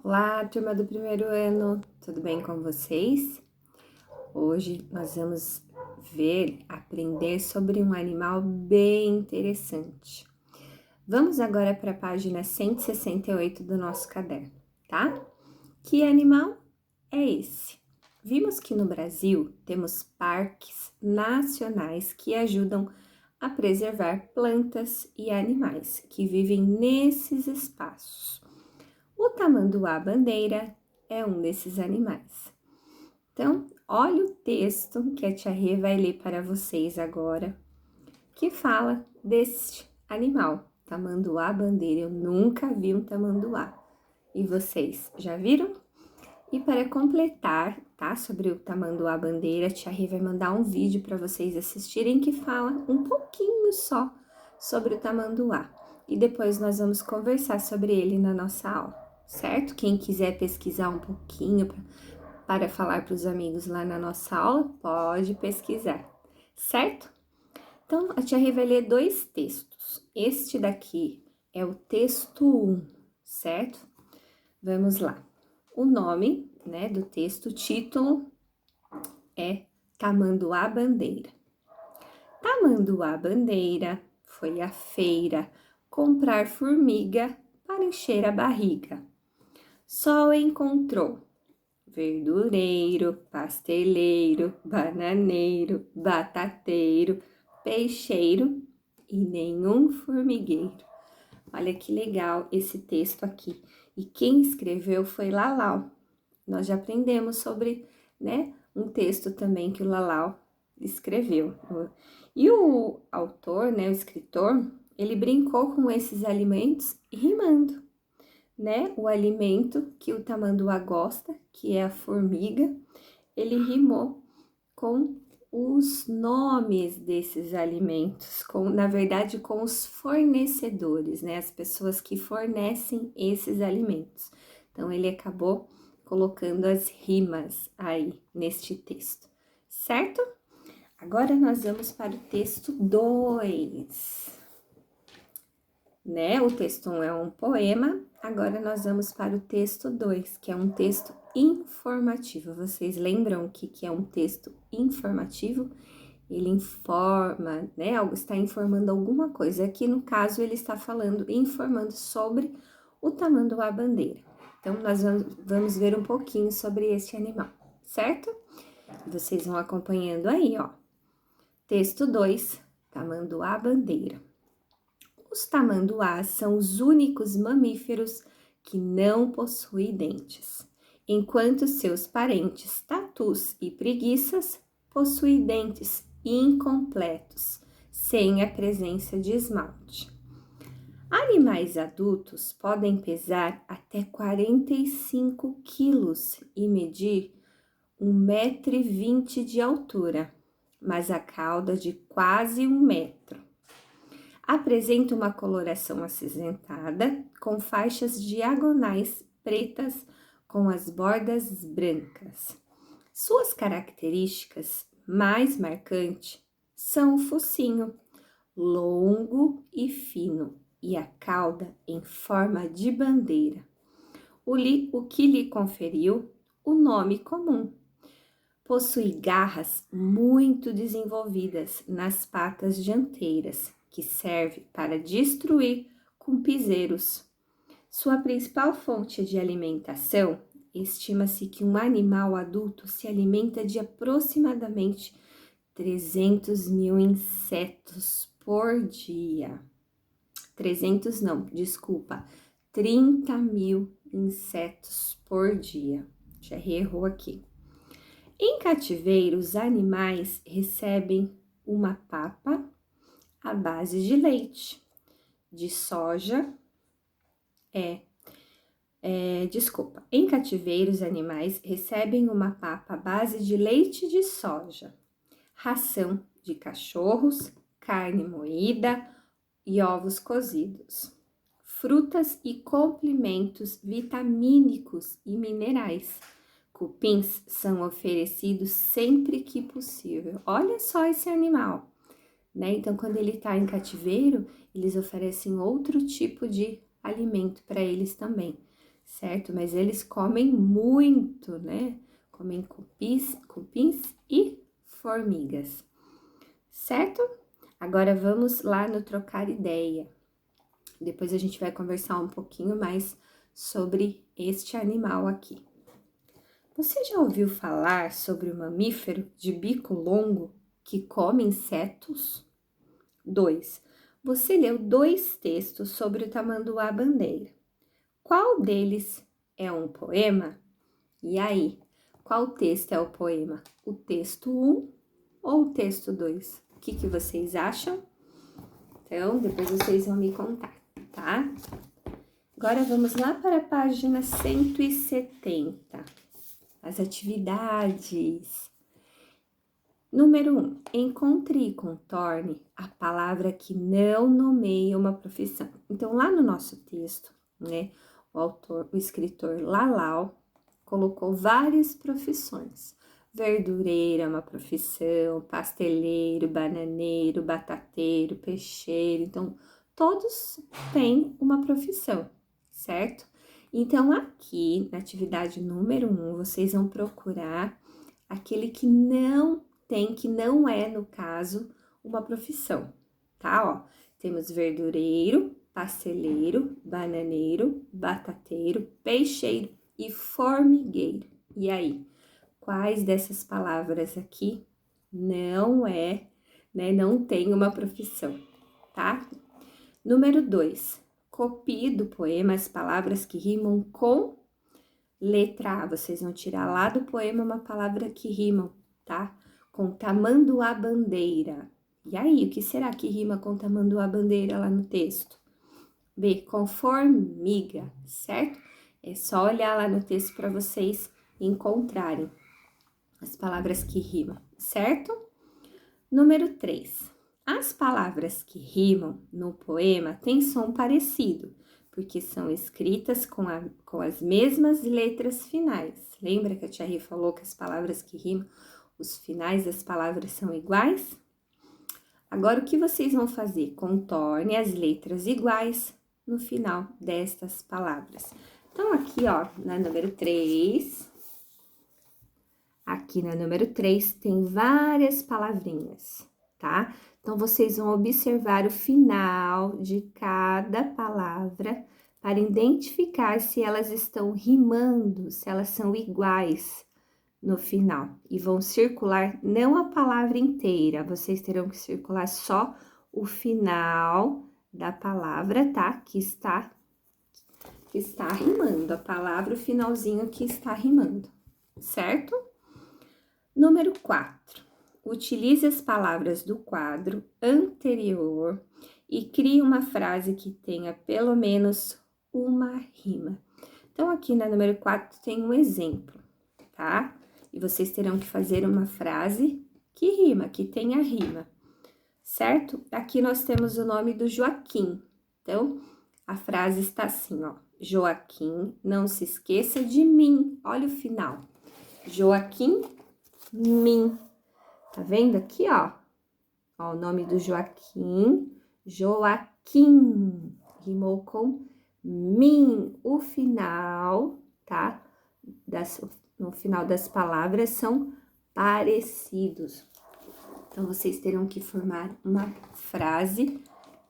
Olá, turma do primeiro ano, tudo bem com vocês? Hoje nós vamos aprender sobre um animal bem interessante. Vamos agora para a página 168 do nosso caderno, tá? Que animal é esse? Vimos que no Brasil temos parques nacionais que ajudam a preservar plantas e animais que vivem nesses espaços. O tamanduá-bandeira é um desses animais. Então, olha o texto que a tia Rê vai ler para vocês agora, que fala deste animal, tamanduá-bandeira. Eu nunca vi um tamanduá. E vocês, já viram? E para completar, tá, sobre o tamanduá-bandeira, a tia Rê vai mandar um vídeo para vocês assistirem que fala um pouquinho só sobre o tamanduá. E depois nós vamos conversar sobre ele na nossa aula, certo? Quem quiser pesquisar um pouquinho para falar para os amigos lá na nossa aula, pode pesquisar, certo? Então, a tia Rê vai ler dois textos. Este daqui é o texto 1, certo? Vamos lá. O nome, né, do texto, o título é Tamanduá-bandeira. Tamanduá-bandeira foi à feira comprar formiga para encher a barriga. Só encontrou verdureiro, pasteleiro, bananeiro, batateiro, peixeiro e nenhum formigueiro. Olha que legal esse texto aqui. E quem escreveu foi Lalau. Nós já aprendemos sobre, né, um texto também que o Lalau escreveu. E o autor, né, o escritor, ele brincou com esses alimentos rimando, né? O alimento que o tamanduá gosta, que é a formiga, ele rimou com os nomes desses alimentos, na verdade, com os fornecedores, né? As pessoas que fornecem esses alimentos. Então, ele acabou colocando as rimas aí neste texto, certo? Agora nós vamos para o texto 2, né? O texto 1 é um poema, agora nós vamos para o texto 2, que é um texto informativo. Vocês lembram o que é um texto informativo? Ele informa, né? Está informando alguma coisa. Aqui, no caso, ele está informando sobre o tamanduá-bandeira. Então, nós vamos ver um pouquinho sobre este animal, certo? Vocês vão acompanhando aí, ó. Texto 2, tamanduá-bandeira. Os tamanduás são os únicos mamíferos que não possuem dentes, enquanto seus parentes tatus e preguiças possuem dentes incompletos, sem a presença de esmalte. Animais adultos podem pesar até 45 quilos e medir 1,20 m de altura, mas a cauda de quase 1 metro. Apresenta uma coloração acinzentada, com faixas diagonais pretas com as bordas brancas. Suas características mais marcantes são o focinho, longo e fino, e a cauda em forma de bandeira, o que lhe conferiu o nome comum. Possui garras muito desenvolvidas nas patas dianteiras, que serve para destruir com piseiros. Sua principal fonte de alimentação, estima-se que um animal adulto se alimenta de aproximadamente 300 mil insetos por dia. 300 não, desculpa, 30 mil insetos por dia. Já errou aqui. Em cativeiro, os animais recebem uma papa à base de leite, de soja, em cativeiro, os animais recebem uma papa à base de leite de soja, ração de cachorros, carne moída e ovos cozidos, frutas e complementos vitamínicos e minerais. Cupins são oferecidos sempre que possível. Olha só esse animal, né? Então, quando ele está em cativeiro, eles oferecem outro tipo de alimento para eles também, certo? Mas eles comem muito, né? Comem cupins e formigas, certo? Agora vamos lá no trocar ideia. Depois a gente vai conversar um pouquinho mais sobre este animal aqui. Você já ouviu falar sobre o mamífero de bico longo que come insetos? 2. Você leu 2 textos sobre o tamanduá-bandeira. Qual deles é um poema? E aí, qual texto é o poema? O texto 1 ou o texto 2? O que vocês acham? Então, depois vocês vão me contar, tá? Agora, vamos lá para a página 170. As atividades. Número 1. Encontre e contorne a palavra que não nomeia uma profissão. Então, lá no nosso texto, né, o escritor Lalau colocou várias profissões. Verdureiro é uma profissão, pasteleiro, bananeiro, batateiro, peixeiro. Então, todos têm uma profissão, certo? Então, aqui, na atividade número 1, vocês vão procurar aquele que não tem, que não é, no caso, uma profissão, tá? Ó, temos verdureiro, pasteleiro, bananeiro, batateiro, peixeiro e formigueiro. E aí, quais dessas palavras aqui não é, né, não tem uma profissão, tá? Número 2, copie do poema as palavras que rimam com letra A. Vocês vão tirar lá do poema uma palavra que rimam, tá? Com tamanduá-bandeira. E aí, o que será que rima com tamanduá-bandeira lá no texto? B, com formiga, certo? É só olhar lá no texto para vocês encontrarem as palavras que rimam, certo? Número 3. As palavras que rimam no poema têm som parecido, porque são escritas com as mesmas letras finais. Lembra que a tia Rê falou que as palavras que rimam, os finais das palavras são iguais? Agora, o que vocês vão fazer? Contorne as letras iguais no final destas palavras. Então, aqui, ó, na número 3, aqui na número 3 tem várias palavrinhas, tá? Então, vocês vão observar o final de cada palavra para identificar se elas estão rimando, se elas são iguais no final. E vão circular não a palavra inteira, vocês terão que circular só o final da palavra, tá? Que está rimando, a palavra, o finalzinho que está rimando, certo? Número 4. Utilize as palavras do quadro anterior e crie uma frase que tenha pelo menos uma rima. Então, aqui na número 4 tem um exemplo, tá? E vocês terão que fazer uma frase que rima, que tenha rima, certo? Aqui nós temos o nome do Joaquim. Então, a frase está assim, ó. Joaquim, não se esqueça de mim. Olha o final. Joaquim, mim. Tá vendo aqui, ó? Ó, o nome do Joaquim, Joaquim, rimou com mim. O final, tá? No final das palavras são parecidos. Então, vocês terão que formar uma frase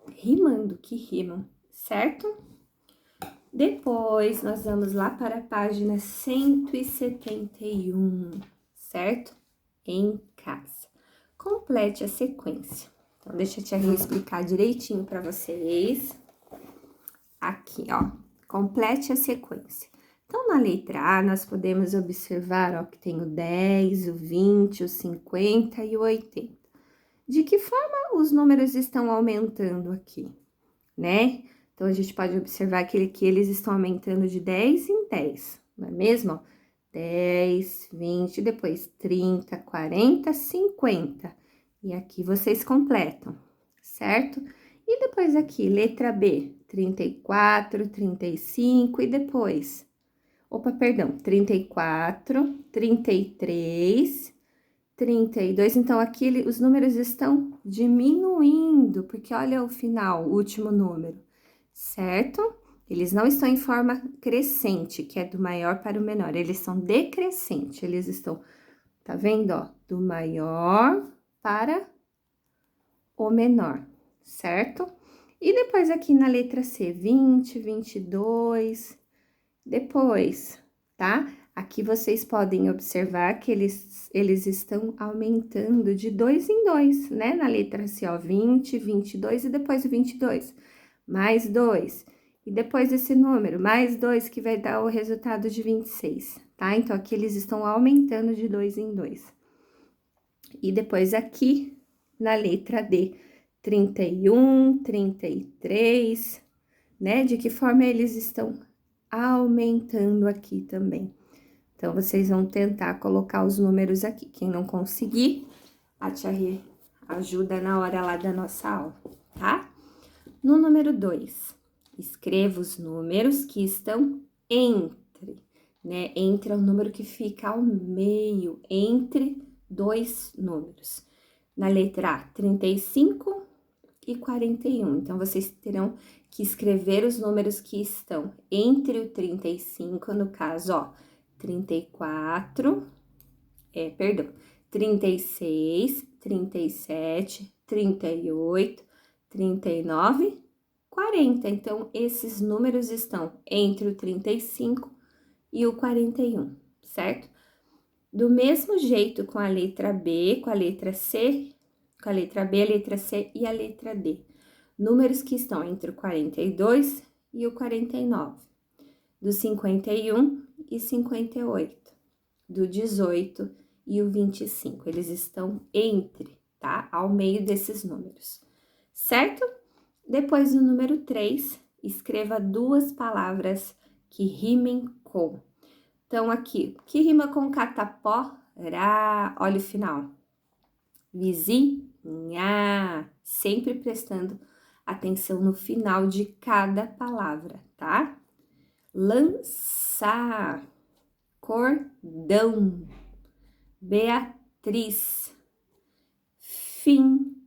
rimando, que rimam, certo? Depois, nós vamos lá para a página 171, certo? Em casa. Complete a sequência. Então, deixa a tia Rê explicar direitinho para vocês. Aqui, ó. Complete a sequência. Então, na letra A, nós podemos observar, ó, que tem o 10, o 20, o 50 e o 80. De que forma os números estão aumentando aqui, né? Então, a gente pode observar que eles estão aumentando de 10 em 10, não é mesmo? 10, 20, depois 30, 40, 50. E aqui vocês completam, certo? E depois aqui, letra B, 34, 35 e depois... Opa, perdão, 34, 33, 32. Então, aqui os números estão diminuindo, porque olha o final, o último número, certo? Eles não estão em forma crescente, que é do maior para o menor, eles são decrescente, eles estão, tá vendo, ó? Do maior para o menor, certo? E depois aqui na letra C, 20, 22, depois, tá? Aqui vocês podem observar que eles estão aumentando de 2 em 2, né? Na letra C, ó, 20, 22 e depois o 22, mais 2. E depois esse número, mais 2, que vai dar o resultado de 26, tá? Então, aqui eles estão aumentando de 2 em 2. E depois aqui, na letra D, 31, 33, né? De que forma eles estão aumentando aqui também. Então, vocês vão tentar colocar os números aqui. Quem não conseguir, a tia Rê ajuda na hora lá da nossa aula, tá? No número 2, escreva os números que estão entre, né? Entre é o número que fica ao meio, entre dois números. Na letra A, 35 e 41. Então, vocês terão que escrever os números que estão entre o 35, no caso, ó, 34, perdão, 36, 37, 38, 39, 40. Então, esses números estão entre o 35 e o 41, certo? Do mesmo jeito com a letra B, com a letra C, com a letra B, a letra C e a letra D. Números que estão entre o 42 e o 49, do 51 e 58, do 18 e o 25. Eles estão entre, tá? Ao meio desses números, certo? Depois do número 3, escreva duas palavras que rimem com. Então, aqui, o que rima com catapora? Olha o final. Vizinha, sempre prestando atenção no final de cada palavra, tá? Lançar, cordão, Beatriz, fim,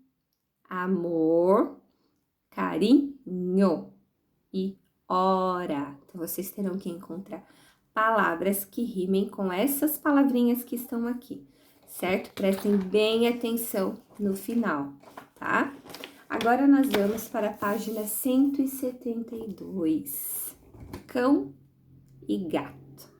amor, carinho e hora. Então, vocês terão que encontrar palavras que rimem com essas palavrinhas que estão aqui, certo? Prestem bem atenção no final, tá? Agora, nós vamos para a página 172, cão e gato.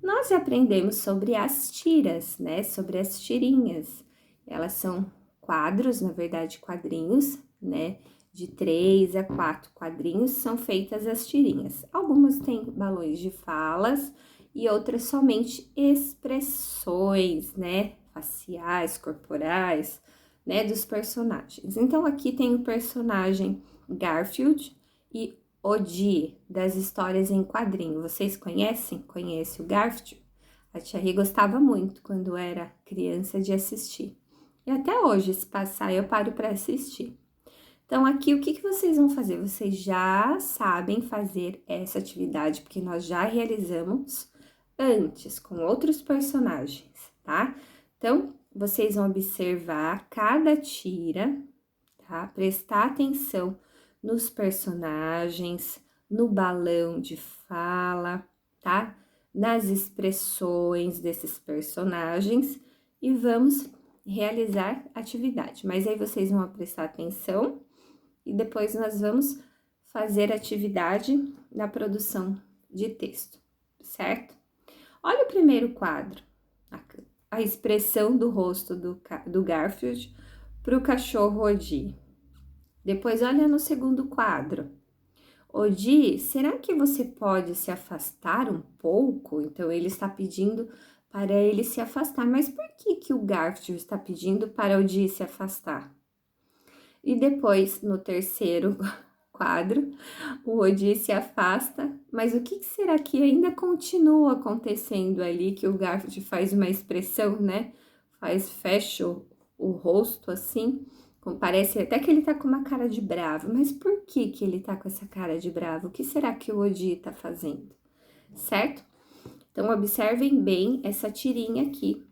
Nós já aprendemos sobre as tiras, né? Sobre as tirinhas. Elas são quadros, na verdade, quadrinhos, né? De 3 a 4 quadrinhos são feitas as tirinhas. Algumas têm balões de falas e outras somente expressões, né? Faciais, corporais, né? Dos personagens. Então, aqui tem o personagem Garfield e Odie, das histórias em quadrinho. Vocês conhecem? Conhece o Garfield? A tia Rê gostava muito quando era criança de assistir. E até hoje, se passar, eu paro para assistir. Então, aqui, o que vocês vão fazer? Vocês já sabem fazer essa atividade, porque nós já realizamos antes, com outros personagens, tá? Então, vocês vão observar cada tira, tá? Prestar atenção nos personagens, no balão de fala, tá? Nas expressões desses personagens e vamos realizar atividade. Mas aí vocês vão prestar atenção e depois nós vamos fazer atividade na produção de texto, certo? Olha o primeiro quadro, a expressão do rosto do Garfield para o cachorro Odie. Depois, olha no segundo quadro. Odie, será que você pode se afastar um pouco? Então, ele está pedindo para ele se afastar. Mas por que o Garfield está pedindo para Odie se afastar? E depois, no terceiro quadro, o Odie se afasta. Mas o que será que ainda continua acontecendo ali? Que o Garfield faz uma expressão, né? Fecha o rosto assim. Parece até que ele tá com uma cara de bravo, mas por que ele tá com essa cara de bravo? O que será que o Odie tá fazendo? Certo? Então, observem bem essa tirinha aqui,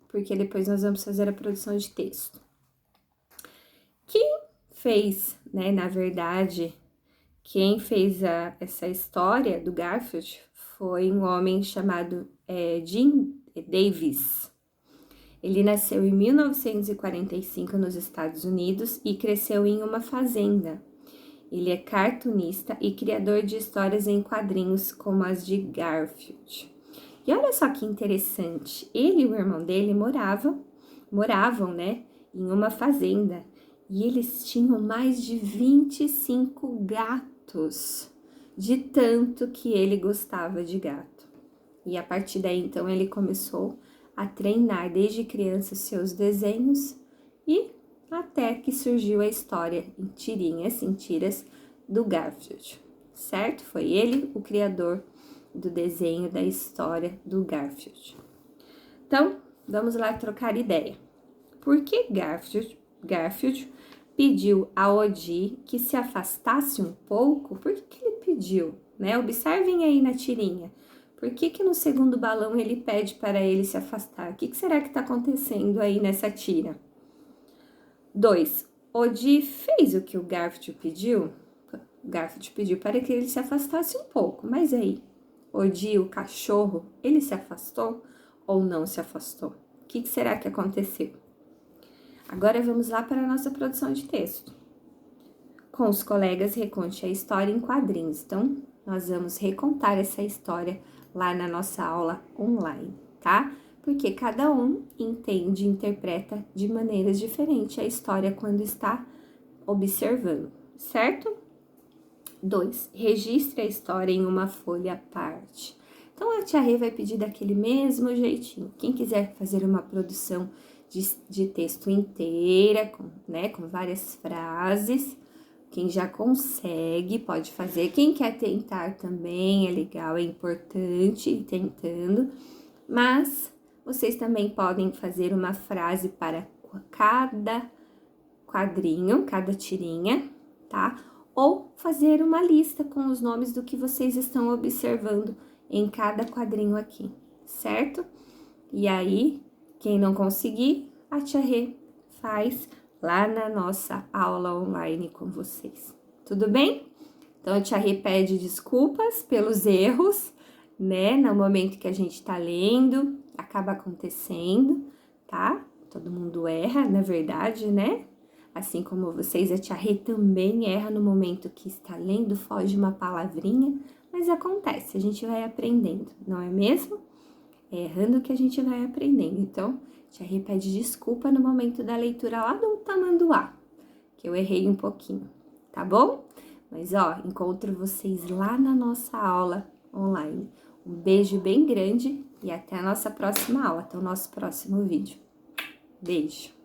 porque depois nós vamos fazer a produção de texto. Quem fez, né, na verdade, Quem fez essa história do Garfield foi um homem chamado Jim Davis. Ele nasceu em 1945 nos Estados Unidos e cresceu em uma fazenda. Ele é cartunista e criador de histórias em quadrinhos como as de Garfield. E olha só que interessante, ele e o irmão dele moravam, né, em uma fazenda. E eles tinham mais de 25 gatos, de tanto que ele gostava de gato. E a partir daí, então, ele começou a treinar desde criança seus desenhos e até que surgiu a história em tirinhas, em tiras do Garfield, certo? Foi ele o criador do desenho da história do Garfield. Então, vamos lá trocar ideia. Por que Garfield pediu a Odie que se afastasse um pouco? Por que ele pediu, né? Observem aí na tirinha. Por que no segundo balão ele pede para ele se afastar? O que será que está acontecendo aí nessa tira? 2. Odie fez o que o Garfield pediu? O Garfield pediu para que ele se afastasse um pouco, mas aí, Odie, o cachorro, ele se afastou ou não se afastou? O que será que aconteceu? Agora vamos lá para a nossa produção de texto. Com os colegas, reconte a história em quadrinhos. Então, nós vamos recontar essa história lá na nossa aula online, tá? Porque cada um entende e interpreta de maneiras diferentes a história quando está observando, certo? 2. Registre a história em uma folha à parte. Então, a tia Rê vai pedir daquele mesmo jeitinho. Quem quiser fazer uma produção de texto inteira, com várias frases, quem já consegue pode fazer. Quem quer tentar também é legal, é importante ir tentando. Mas vocês também podem fazer uma frase para cada quadrinho, cada tirinha, tá? Ou fazer uma lista com os nomes do que vocês estão observando em cada quadrinho aqui, certo? E aí, quem não conseguir, a tia Rê faz lá na nossa aula online com vocês. Tudo bem? Então, a tia Rê pede desculpas pelos erros, né? No momento que a gente tá lendo, acaba acontecendo, tá? Todo mundo erra, na verdade, né? Assim como vocês, a tia Rê também erra no momento que está lendo, foge uma palavrinha, mas acontece, a gente vai aprendendo, não é mesmo? É errando que a gente vai aprendendo. Então, a tia Rê pede desculpa no momento da leitura lá do tamanduá, que eu errei um pouquinho, tá bom? Mas, ó, encontro vocês lá na nossa aula online. Um beijo bem grande e até a nossa próxima aula, até o nosso próximo vídeo. Beijo!